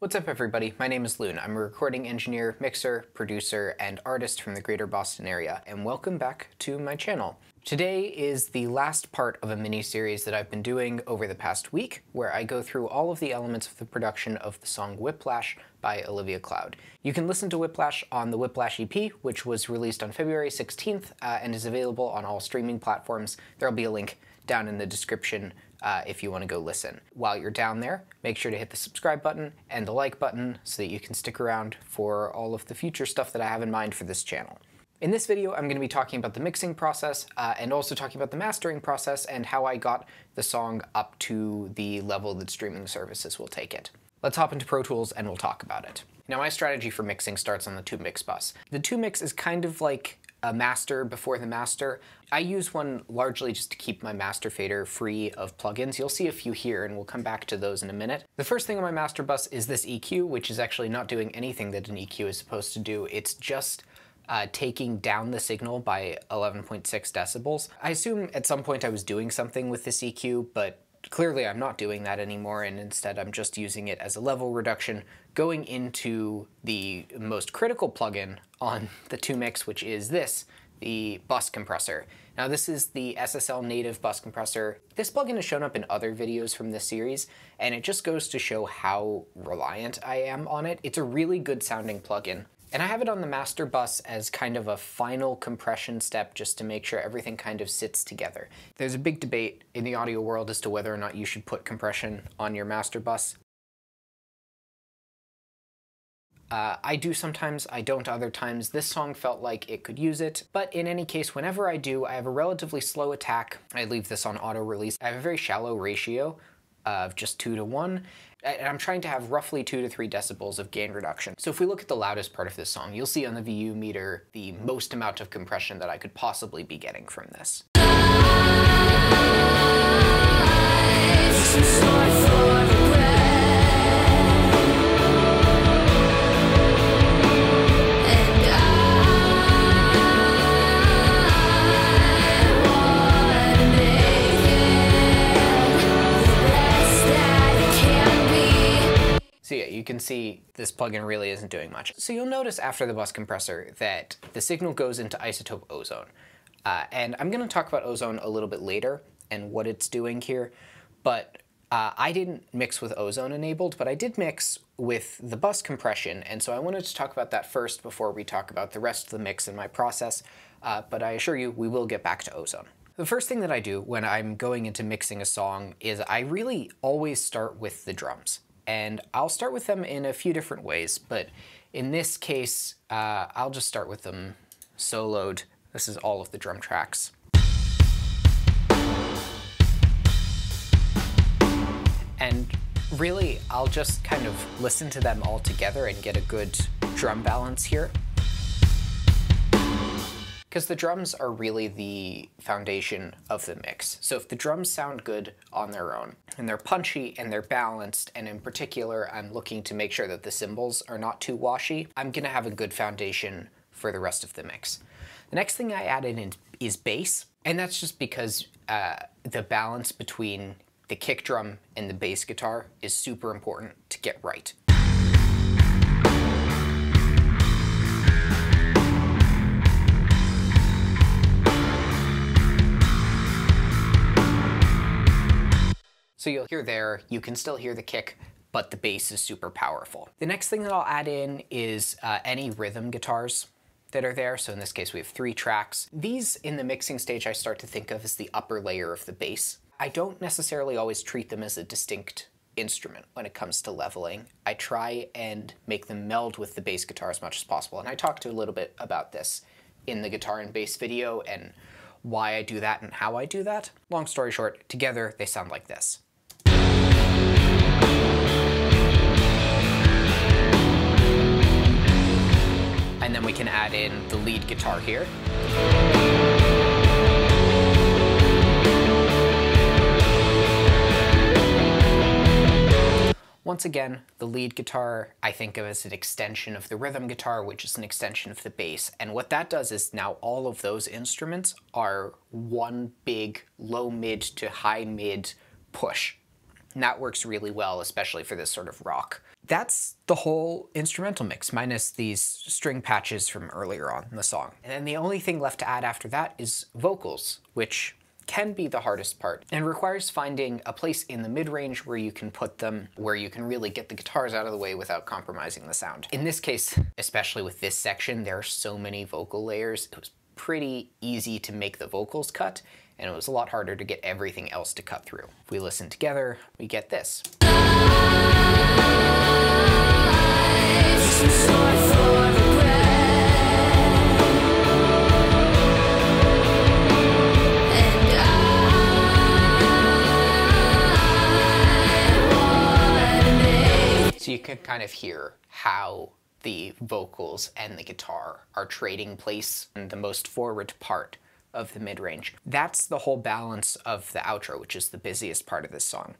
What's up everybody, my name is Loon. I'm a recording engineer, mixer, producer, and artist from the greater Boston area, and welcome back to my channel. Today is the last part of a mini-series that I've been doing over the past week, where I go through all of the elements of the production of the song Whiplash by Olivia Cloud. You can listen to Whiplash on the Whiplash EP, which was released on February 16th and is available on all streaming platforms. There'll be a link down in the description if you want to go listen. While you're down there, make sure to hit the subscribe button and the like button so that you can stick around for all of the future stuff that I have in mind for this channel. In this video, I'm going to be talking about the mixing process and also talking about the mastering process and how I got the song up to the level that streaming services will take it. Let's hop into Pro Tools and we'll talk about it. Now, my strategy for mixing starts on the 2-mix bus. The 2-mix is kind of like a master before the master. I use one largely just to keep my master fader free of plugins. You'll see a few here and we'll come back to those in a minute. The first thing on my master bus is this EQ, which is actually not doing anything that an EQ is supposed to do. It's just taking down the signal by 11.6 decibels. I assume at some point I was doing something with this EQ, but clearly I'm not doing that anymore, and instead I'm just using it as a level reduction, going into the most critical plugin on the 2-mix, which is this, the bus compressor. Now this is the SSL native bus compressor. This plugin has shown up in other videos from this series, and it just goes to show how reliant I am on it. It's a really good sounding plugin. And I have it on the master bus as kind of a final compression step just to make sure everything kind of sits together. There's a big debate in the audio world as to whether or not you should put compression on your master bus. I do sometimes, I don't other times. This song felt like it could use it, but in any case, whenever I do, I have a relatively slow attack. I leave this on auto release. I have a very shallow ratio of just 2 to 1, and I'm trying to have roughly 2 to 3 decibels of gain reduction. So if we look at the loudest part of this song, you'll see on the VU meter the most amount of compression that I could possibly be getting from this. So yeah, you can see this plugin really isn't doing much. So you'll notice after the bus compressor that the signal goes into isotope ozone. And I'm gonna talk about ozone a little bit later and what it's doing here, but I didn't mix with ozone enabled, but I did mix with the bus compression, and so I wanted to talk about that first before we talk about the rest of the mix in my process, but I assure you we will get back to ozone. The first thing that I do when I'm going into mixing a song is I really always start with the drums. And I'll start with them in a few different ways, but in this case, I'll just start with them soloed. This is all of the drum tracks. And really, I'll just kind of listen to them all together and get a good drum balance here. Because the drums are really the foundation of the mix. So if the drums sound good on their own, and they're punchy and they're balanced, and in particular I'm looking to make sure that the cymbals are not too washy, I'm gonna have a good foundation for the rest of the mix. The next thing I added in is bass, and that's just because the balance between the kick drum and the bass guitar is super important to get right. So you'll hear there, you can still hear the kick, but the bass is super powerful. The next thing that I'll add in is any rhythm guitars that are there. So in this case, we have 3 tracks. These, in the mixing stage, I start to think of as the upper layer of the bass. I don't necessarily always treat them as a distinct instrument when it comes to leveling. I try and make them meld with the bass guitar as much as possible. And I talked a little bit about this in the guitar and bass video and why I do that and how I do that. Long story short, together they sound like this. And then we can add in the lead guitar here. Once again, the lead guitar I think of as an extension of the rhythm guitar, which is an extension of the bass. And what that does is now all of those instruments are one big low mid to high mid push. And that works really well, especially for this sort of rock. That's the whole instrumental mix, minus these string patches from earlier on in the song. And then the only thing left to add after that is vocals, which can be the hardest part and requires finding a place in the mid-range where you can put them, where you can really get the guitars out of the way without compromising the sound. In this case, especially with this section, there are so many vocal layers. It was pretty easy to make the vocals cut, and it was a lot harder to get everything else to cut through. If we listen together, we get this. So you can kind of hear how the vocals and the guitar are trading place in the most forward part of the mid-range. That's the whole balance of the outro, which is the busiest part of this song.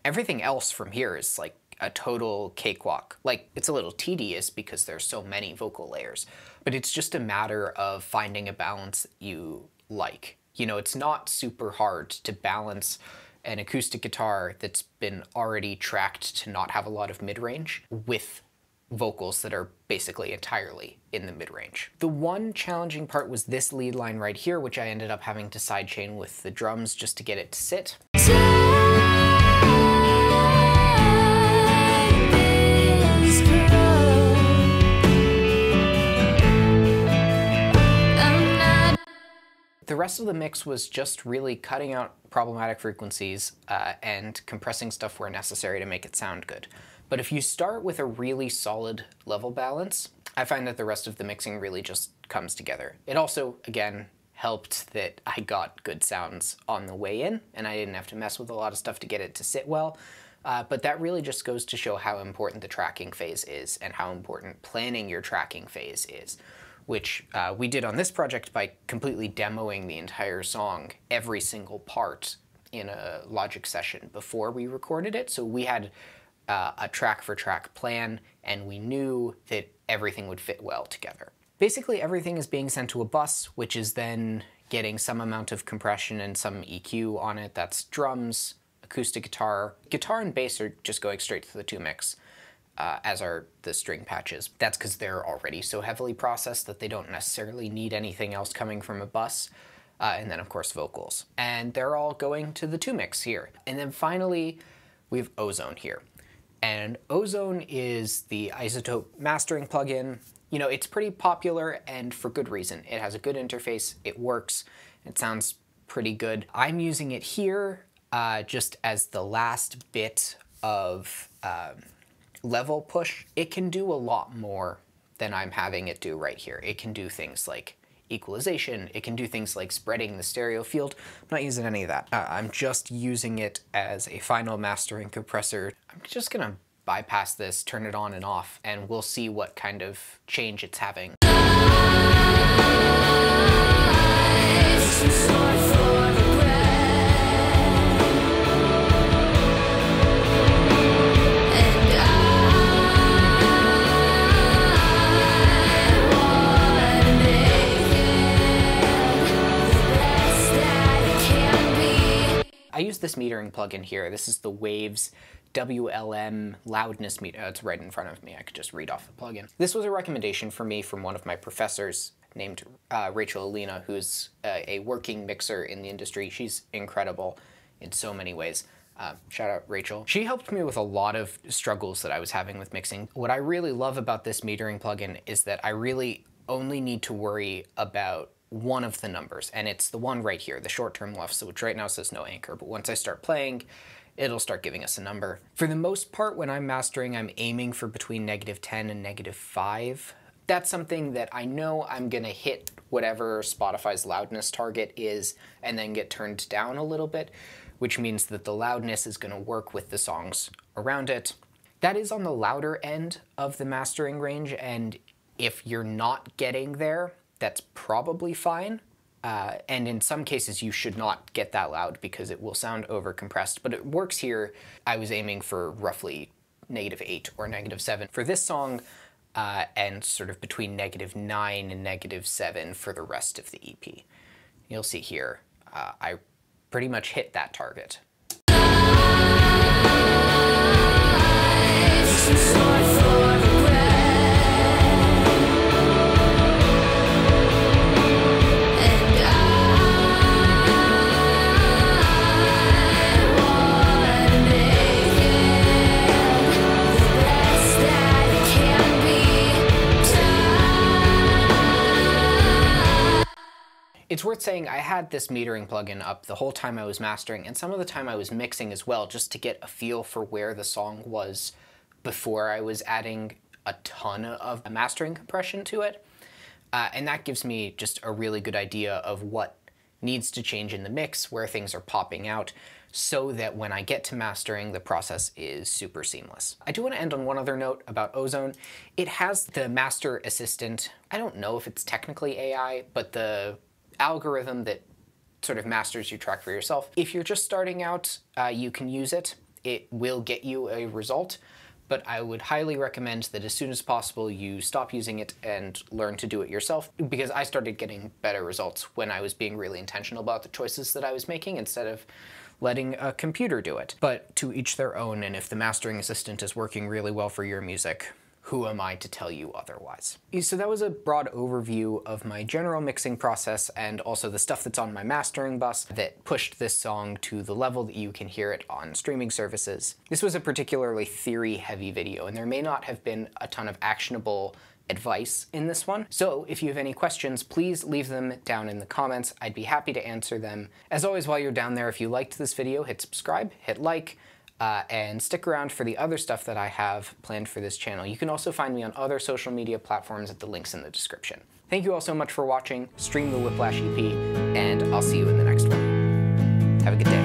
Everything else from here is like a total cakewalk. Like, it's a little tedious because there's so many vocal layers, but it's just a matter of finding a balance that you like. You know, it's not super hard to balance an acoustic guitar that's been already tracked to not have a lot of mid-range with vocals that are basically entirely in the mid-range. The one challenging part was this lead line right here, which I ended up having to sidechain with the drums just to get it to sit. The rest of the mix was just really cutting out problematic frequencies and compressing stuff where necessary to make it sound good. But if you start with a really solid level balance, I find that the rest of the mixing really just comes together. It also, again, helped that I got good sounds on the way in, and I didn't have to mess with a lot of stuff to get it to sit well. But that really just goes to show how important the tracking phase is and how important planning your tracking phase is, which we did on this project by completely demoing the entire song, every single part, in a Logic session before we recorded it. So we had a track-for-track plan, and we knew that everything would fit well together. Basically, everything is being sent to a bus, which is then getting some amount of compression and some EQ on it. That's drums, acoustic guitar. Guitar and bass are just going straight to the 2 mix. As are the string patches. That's because they're already so heavily processed that they don't necessarily need anything else coming from a bus. And then, of course, vocals. And they're all going to the 2 mix here. And then finally, we have Ozone here. And Ozone is the isotope mastering plugin. You know, it's pretty popular, and for good reason. It has a good interface, it works, it sounds pretty good. I'm using it here just as the last bit of level push. It can do a lot more than I'm having it do right here. It can do things like equalization, it can do things like spreading the stereo field. I'm not using any of that. I'm just using it as a final mastering compressor. I'm just gonna bypass this, turn it on and off, and we'll see what kind of change it's having. I use this metering plugin here. This is the Waves WLM loudness meter. It's right in front of me. I could just read off the plugin. This was a recommendation for me from one of my professors named Rachel Alina, who's a working mixer in the industry. She's incredible in so many ways. Shout out Rachel. She helped me with a lot of struggles that I was having with mixing. What I really love about this metering plugin is that I really only need to worry about one of the numbers, and it's the one right here, the short-term left, which right now says no anchor, but once I start playing, it'll start giving us a number. For the most part, when I'm mastering, I'm aiming for between -10 and -5. That's something that I know I'm gonna hit whatever Spotify's loudness target is and then get turned down a little bit, which means that the loudness is gonna work with the songs around it. That is on the louder end of the mastering range, and if you're not getting there, that's probably fine. And in some cases, you should not get that loud because it will sound over-compressed, but it works here. I was aiming for roughly -8 or -7 for this song, and sort of between -9 and -7 for the rest of the EP. You'll see here, I pretty much hit that target. It's worth saying I had this metering plugin up the whole time I was mastering, and some of the time I was mixing as well, just to get a feel for where the song was before I was adding a ton of mastering compression to it. And that gives me just a really good idea of what needs to change in the mix, where things are popping out, so that when I get to mastering, the process is super seamless. I do want to end on one other note about Ozone. It has the master assistant. I don't know if it's technically AI, but the algorithm that sort of masters your track for yourself. If you're just starting out, you can use it. It will get you a result, but I would highly recommend that as soon as possible you stop using it and learn to do it yourself, because I started getting better results when I was being really intentional about the choices that I was making instead of letting a computer do it. But to each their own, and if the mastering assistant is working really well for your music, who am I to tell you otherwise? So that was a broad overview of my general mixing process and also the stuff that's on my mastering bus that pushed this song to the level that you can hear it on streaming services. This was a particularly theory-heavy video, and there may not have been a ton of actionable advice in this one. So if you have any questions, please leave them down in the comments. I'd be happy to answer them. As always, while you're down there, if you liked this video, hit subscribe, hit like, and stick around for the other stuff that I have planned for this channel. You can also find me on other social media platforms at the links in the description. Thank you all so much for watching. Stream the Whiplash EP, and I'll see you in the next one. Have a good day.